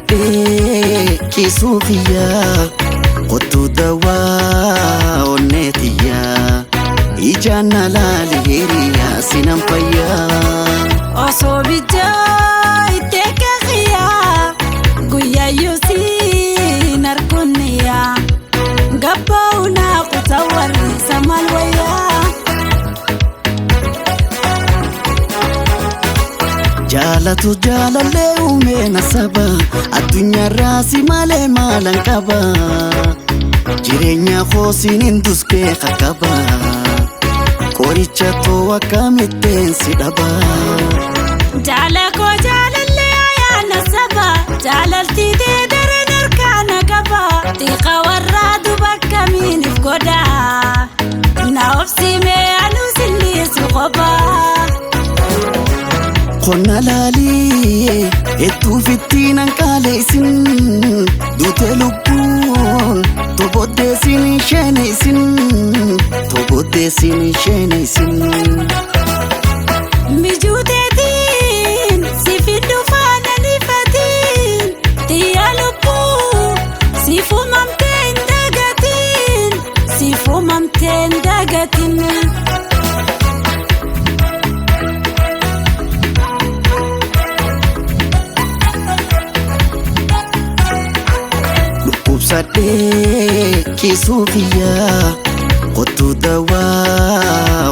sadde kisufiya qottu dawa onnetiya ijana lalihiriya sinan fayya osobija itekhiya guya yusi narkunya gabauna qutawari samalwaya Jalatu jalalle umena saba adunya rasi male malan kaba jirenya khosin induske khakaba koricha to wakamiten sidaba jalako jalalle ya nasaba jalalti de dare kana kaba tiqa waradu bakamin goda nafsi me anusili suqaba Kona lali etu fitinan kalesin dute lupun tobodesin shenesin mijudetin sifidu fana nifatin tiya lupu sifumamten dagatin sadde kisufiya qottu dawa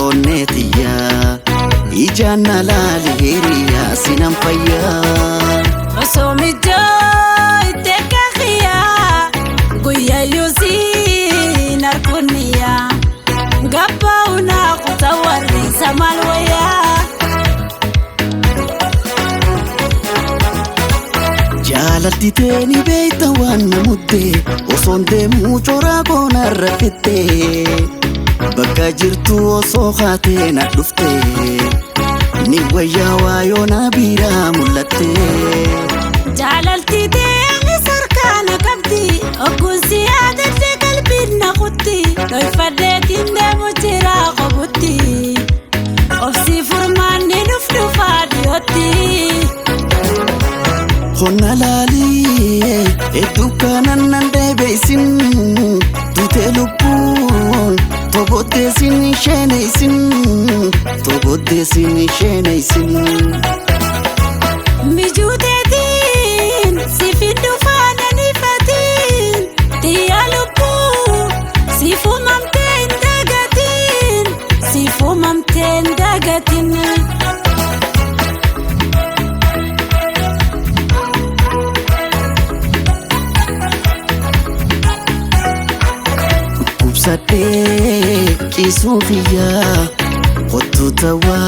onnetiya ijana lalihiriya sinan fayya osomija itekhiya guya yusi narkunya gabauna qutawari samalwaya Jalati teni beita wana mudde osonde mucho ragona rafite baka jirtu oso khatena dufte ni waya wayo na bira mulatte jalalti de sarkana kabdi okunsi adate qalbina khutti loy fadeti ndemutira qabutti ofsi furmanni nuftu fadiyoti Kona lali edukanan nande beisin dute lupun tobodesin shenesin mijudetin sifidu fana nifatin tiya lupu sifumamten dagatin sadde kisufiya qottu dawa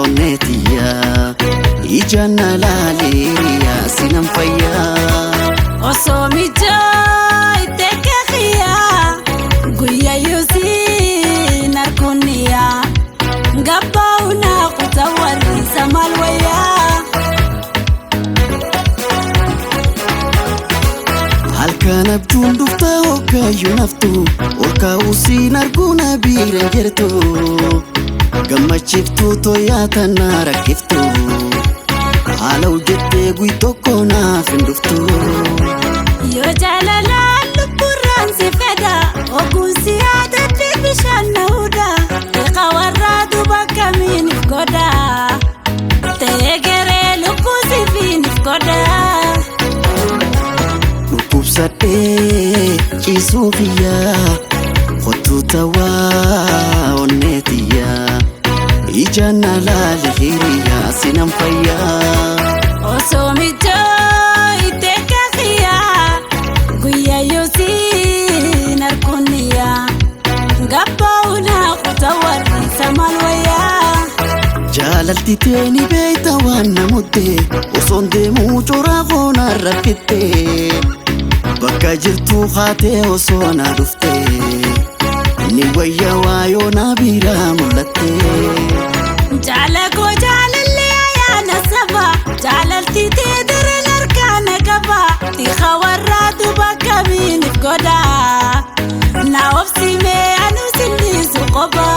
onnetiya ijana lalihiriya sinan fayya osomija itekhiya guya yusi narkunya gabauna qutawari samalwaya Halkan abjuun dhufta hoggayyuu naftu olka usiin arguuna biiran jirtu gammachiftuu toyaa tanaa rakkiftu haala hojjettee guyyaa tokko naaf hin dhuftu yoo jaalalaan lubburraan si fedha oguunsi yaadadde bishaan na'uudha dhiqa warraa duba kamiinif godha ta'ee garee lubbuu sifiinif godha sadde kisufiya qottu dawa onnetiya ijana lalihiriya sinan fayya osomija itekhiya guya yusi narkunya gabauna qutawari samalwaya Jalalti teni beita wana mudde osonde mucho ragona rafite baka jirtu khate osona dufte ni waya wayo na bira mulatte jalako jalalle ya nasaba jalalti te dare larkana gaba ti khawaratu baka min goda na ofsi me anu sinni suqaba